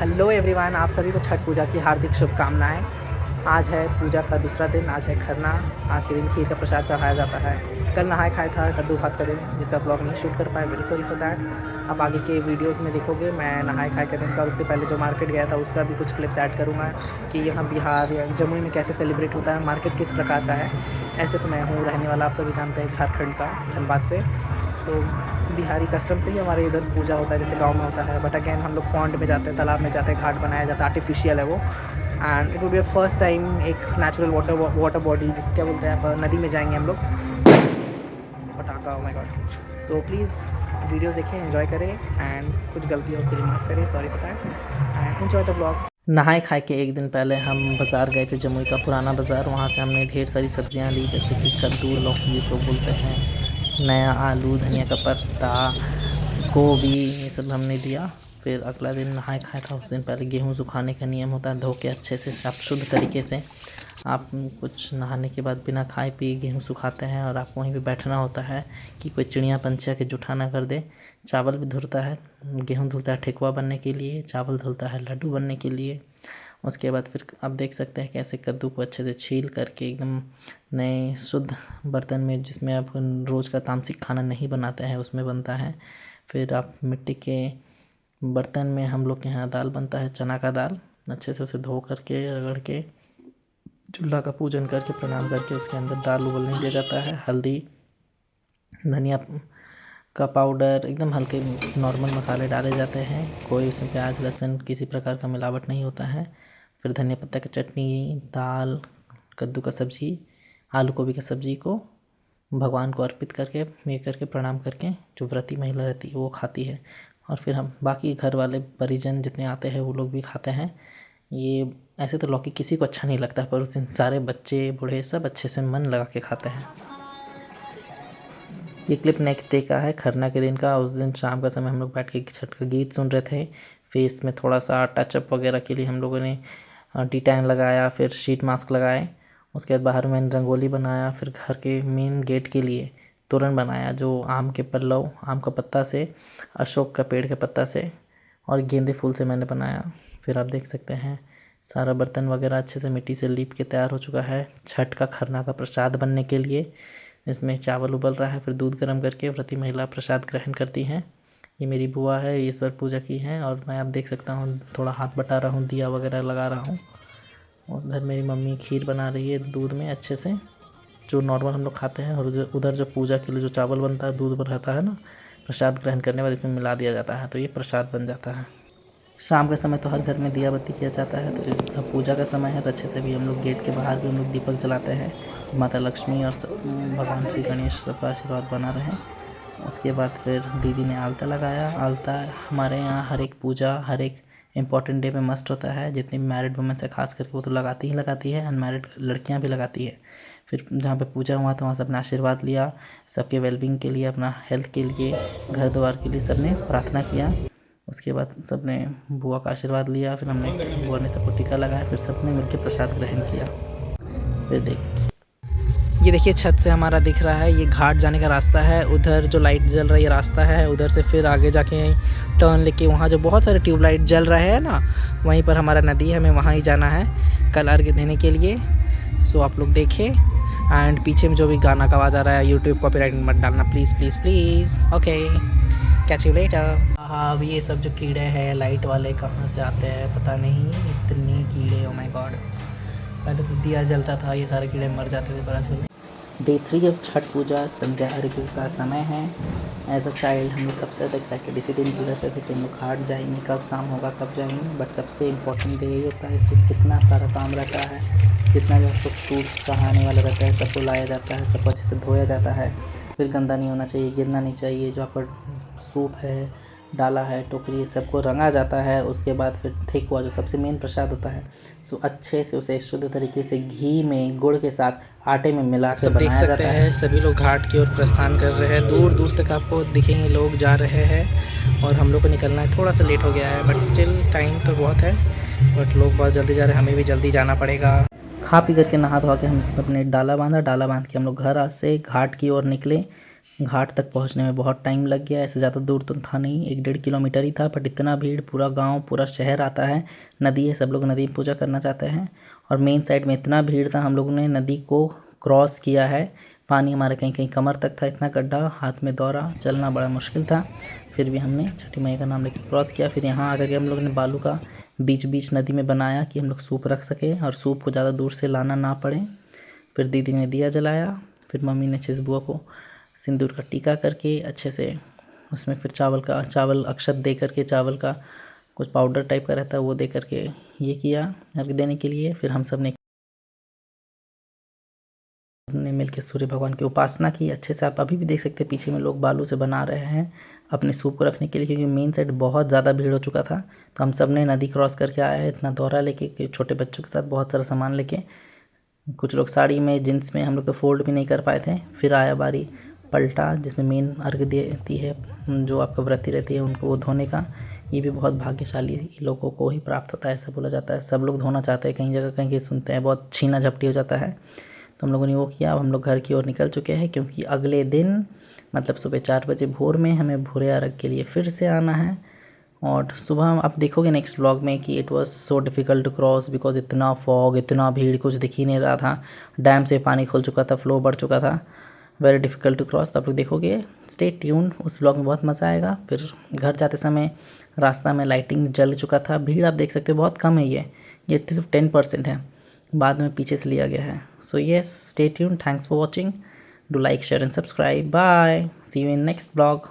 Hello everyone, आप सभी को छठ पूजा की हार्दिक शुभकामनाएं। आज है पूजा का दूसरा दिन, आज है खरना। आज के दिन खीर का प्रसाद चढ़ाया जाता है। कल नहाए खाए था कद्दू भात का दिन, जिसका ब्लॉग नहीं शूट कर पाए, वेरी सॉरी फॉर दैट। अब आगे के वीडियोस में देखोगे मैं नहाए खाए के दिन का और उसके पहले जो मार्केट गया था उसका भी कुछ क्लिप्स ऐड करूँगा कि यहाँ बिहार या जमुई में कैसे सेलिब्रेट होता है, मार्केट किस प्रकार का है। ऐसे तो मैं हूँ रहने वाला, आप सभी जानते हैं, झारखंड का, धनबाद से। सो बिहारी कस्टम से ही हमारे इधर पूजा होता है जैसे गांव में होता है, बट अगेन हम लोग पॉन्ड में जाते हैं, तालाब में जाते हैं, घाट बनाया जाता है, आर्टिफिशियल है वो। And it would be first time एक नेचुरल वाटर बॉडी, जिसे क्या बोलते हैं आप, नदी में जाएंगे हम लोग। पटाखा, oh my God. So please videos देखें, एंजॉय करें, एंड कुछ गलती है उसके लिए माफ़ करें, sorry for that, and enjoy the blog. नहाए खाए के एक दिन पहले हम बाज़ार गए थे, जमुई का पुराना बाज़ार। वहाँ से हमने ढेर सारी सब्जियाँ ली, जैसे कि कद्दू, लौकी जिसको बोलते हैं, नया आलू, धनिया का पत्ता, गोभी, ये सब हमने दिया। फिर अगला दिन नहाए खाए था, उस दिन पहले गेहूँ सुखाने का नियम होता है, धो के अच्छे से साफ शुद्ध तरीके से। आप कुछ नहाने के बाद बिना खाए पिए गेहूँ सुखाते हैं और आपको वहीं पे बैठना होता है कि कोई चिड़िया पंछिया के जूठा ना कर दे। चावल भी धुलता है, गेहूँ धुलता है ठेकुआ बनने के लिए, चावल धुलता है लड्डू बनने के लिए। उसके बाद फिर आप देख सकते हैं कैसे कद्दू को अच्छे से छील करके एकदम नए शुद्ध बर्तन में, जिसमें आप रोज़ का तामसिक खाना नहीं बनाते हैं, उसमें बनता है। फिर आप मिट्टी के बर्तन में, हम लोग के यहाँ दाल बनता है, चना का दाल, अच्छे से उसे धो करके रगड़ के चूल्हा का पूजन करके प्रणाम करके उसके अंदर दाल उबलने दिया जाता है। हल्दी, धनिया का पाउडर, एकदम हल्के नॉर्मल मसाले डाले जाते हैं, कोई इसमें प्याज लहसुन किसी प्रकार का मिलावट नहीं होता है। फिर धनिया पत्ता की चटनी, दाल, कद्दू का सब्ज़ी, आलू गोभी की सब्ज़ी को भगवान को अर्पित करके, ये करके प्रणाम करके जो व्रती महिला रहती है वो खाती है। और फिर हम बाकी घर वाले परिजन जितने आते हैं वो लोग भी खाते हैं। ये ऐसे तो लौकी किसी को अच्छा नहीं लगता, पर उस दिन सारे बच्चे बूढ़े सब अच्छे से मन लगा के खाते हैं। ये क्लिप नेक्स्ट डे का है, खरना के दिन का। उस दिन शाम का समय हम लोग बैठ के छठ का गीत सुन रहे थे। फेस में थोड़ा सा टचअप वगैरह के लिए हम लोगों ने टी टैन लगाया, फिर शीट मास्क लगाए। उसके बाद बाहर मैंने रंगोली बनाया, फिर घर के मेन गेट के लिए तोरण बनाया, जो आम के पल्लव, आम का पत्ता से, अशोक का पेड़ के पत्ता से और गेंदे फूल से मैंने बनाया। फिर आप देख सकते हैं सारा बर्तन वगैरह अच्छे से मिट्टी से लीप के तैयार हो चुका है छठ का खरना का प्रसाद बनने के लिए। इसमें चावल उबल रहा है, फिर दूध गर्म करके व्रती महिला प्रसाद ग्रहण करती हैं। ये मेरी बुआ है, ये इस बार पूजा की है, और मैं आप देख सकता हूँ थोड़ा हाथ बटा रहा हूँ, दिया वगैरह लगा रहा हूँ। और उधर मेरी मम्मी खीर बना रही है दूध में अच्छे से, जो नॉर्मल हम लोग खाते हैं। और उधर जो पूजा के लिए जो चावल बनता है, दूध पर रहता है ना, प्रसाद ग्रहण करने के बाद इसमें मिला दिया जाता है, तो ये प्रसाद बन जाता है। शाम के समय तो हर घर में दिया बत्ती किया जाता है, तो अब पूजा का समय है तो अच्छे से भी हम लोग गेट के बाहर भी हम लोग दीपक जलाते हैं। माता लक्ष्मी और भगवान श्री गणेश सबका आशीर्वाद बना रहे। उसके बाद फिर दीदी ने आलता लगाया। आलता हमारे यहाँ हर एक पूजा, हर एक इम्पॉर्टेंट डे में मस्ट होता है। जितनी भी मैरिड वुमेन है खास करके वो तो लगाती है, अनमैरिड लड़कियाँ भी लगाती है। फिर जहाँ पे पूजा हुआ तो वहाँ से अपना आशीर्वाद लिया, सबके वेलबींग के लिए, अपना हेल्थ के लिए, घर द्वार के लिए सबने प्रार्थना किया। उसके बाद सबने बुआ का आशीर्वाद लिया, फिर हमने, बुआ ने सबको टीका लगाया, फिर सबने मिलकर प्रसाद ग्रहण किया। फिर ये देखिए छत से हमारा दिख रहा है, ये घाट जाने का रास्ता है। उधर जो लाइट जल रहा है ये रास्ता है, उधर से फिर आगे जाके टर्न लेके वहाँ जो बहुत सारे ट्यूबलाइट जल रहे हैं ना, वहीं पर हमारा नदी है, हमें वहाँ ही जाना है कल अर्घ्य देने के लिए। सो आप लोग देखें। एंड पीछे में जो भी गाना का आवाज़ आ रहा है, यूट्यूब कॉपीराइट मत डालना please please please. Okay, catch you later. हाँ, अब ये सब जो कीड़े हैं लाइट वाले कहाँ से आते हैं पता नहीं, इतने कीड़े, ओ माय गॉड। पहले तो दिया जलता था, ये सारे कीड़े मर जाते थे, पर आजकल। डे 3 ऑफ छठ पूजा, संध्या अर्घ्य का समय है। एज अ चाइल्ड हम लोग सबसे ज़्यादा एक्साइटेड इसी दिन की रहते थे कि हम लोग घाट जाएंगे, कब शाम होगा कब जाएंगे। बट सबसे इम्पोर्टेंट डे यही होता है, इसमें कितना सारा काम रहता है, जितना भी आपको फ्रूट्स चढ़ाने वाला रहता है सबको लाया जाता है, सबको अच्छे से धोया जाता है। फिर गंदा नहीं होना चाहिए, गिरना नहीं चाहिए। जो आपका सूप है, डाला है, टोकरी, सबको रंगा जाता है। उसके बाद फिर ठेकुआ जो सबसे मेन प्रसाद होता है, सो अच्छे से उसे शुद्ध तरीके से घी में गुड़ के साथ आटे में मिला कर बनाया जाता है। सभी लोग घाट की ओर प्रस्थान कर रहे हैं, दूर दूर तक आपको दिखेंगे लोग जा रहे हैं। और हम लोग को निकलना है, थोड़ा सा लेट हो गया है, बट स्टिल टाइम तो बहुत है। बट लोग बहुत जल्दी जा रहे हैं, हमें भी जल्दी जाना पड़ेगा। खा पी करके नहा धोवा के हम सब ने डाला बांधा। डाला बांध के हम लोग घर से घाट की ओर निकले। घाट तक पहुंचने में बहुत टाइम लग गया। ऐसे ज़्यादा दूर तो था नहीं, 1-1.5 किलोमीटर ही था, बट इतना भीड़, पूरा गांव पूरा शहर आता है, नदी है, सब लोग नदी में पूजा करना चाहते हैं। और मेन साइड में इतना भीड़ था, हम लोगों ने नदी को क्रॉस किया है। पानी हमारे कहीं कहीं कमर तक था, इतना गड्ढा, हाथ में दौरा, चलना बड़ा मुश्किल था। फिर भी हमने छठी मैया का नाम लेकर क्रॉस किया। फिर यहाँ आकर के हम लोगों ने बालू का बीच बीच नदी में बनाया कि हम लोग सूप रख सकें और सूप को ज़्यादा दूर से लाना ना पड़े। फिर दीदी ने दिया जलाया, फिर मम्मी ने अच्छे से बुआ को सिंदूर का टीका करके अच्छे से उसमें फिर चावल अक्षत दे करके, चावल का कुछ पाउडर टाइप का रहता है वो दे करके ये किया अर्घ देने के लिए। फिर हम सब ने मिलकर सूर्य भगवान की उपासना की अच्छे से। आप अभी भी देख सकते हैं पीछे में लोग बालू से बना रहे हैं अपने सूप को रखने के लिए, क्योंकि मेन साइड बहुत ज़्यादा भीड़ हो चुका था। तो हम सब ने नदी क्रॉस करके आए हैं इतना दौरा लेके, छोटे बच्चों के साथ बहुत सारा सामान लेके। कुछ लोग साड़ी में, जींस में, हम लोग तो फोल्ड भी नहीं कर पाए थे। फिर आया बारी पलटा, जिसमें मेन अर्घ देती है जो आपका व्रती रहती है उनको, वो धोने का। ये भी बहुत भाग्यशाली लोगों को ही प्राप्त होता है, ऐसा बोला जाता है। सब लोग धोना चाहते हैं, कहीं जगह कहीं कहीं सुनते हैं बहुत छीना झपटी हो जाता है। तो हम लोगों ने वो किया। अब हम लोग घर की ओर निकल चुके हैं, क्योंकि अगले दिन मतलब सुबह 4 बजे भोर में हमें भोरे अर्घ के लिए फिर से आना है। और सुबह आप देखोगे नेक्स्ट व्लॉग में कि it was so difficult to cross, because इतना फॉग, इतना भीड़, कुछ दिख ही नहीं रहा था। डैम से पानी खुल चुका था, फ्लो बढ़ चुका था, वेरी डिफ़िकल्ट टू क्रॉस। तो आप लोग देखोगे, स्टे ट्यून, उस व्लॉग में बहुत मज़ा आएगा। फिर घर जाते समय रास्ता में लाइटिंग जल चुका था, भीड़ आप देख सकते हो बहुत कम है, ये सिर्फ 10% है, बाद में पीछे से लिया गया है। So yes, stay tune, thanks for watching, do like, share and subscribe, bye, see you in next vlog.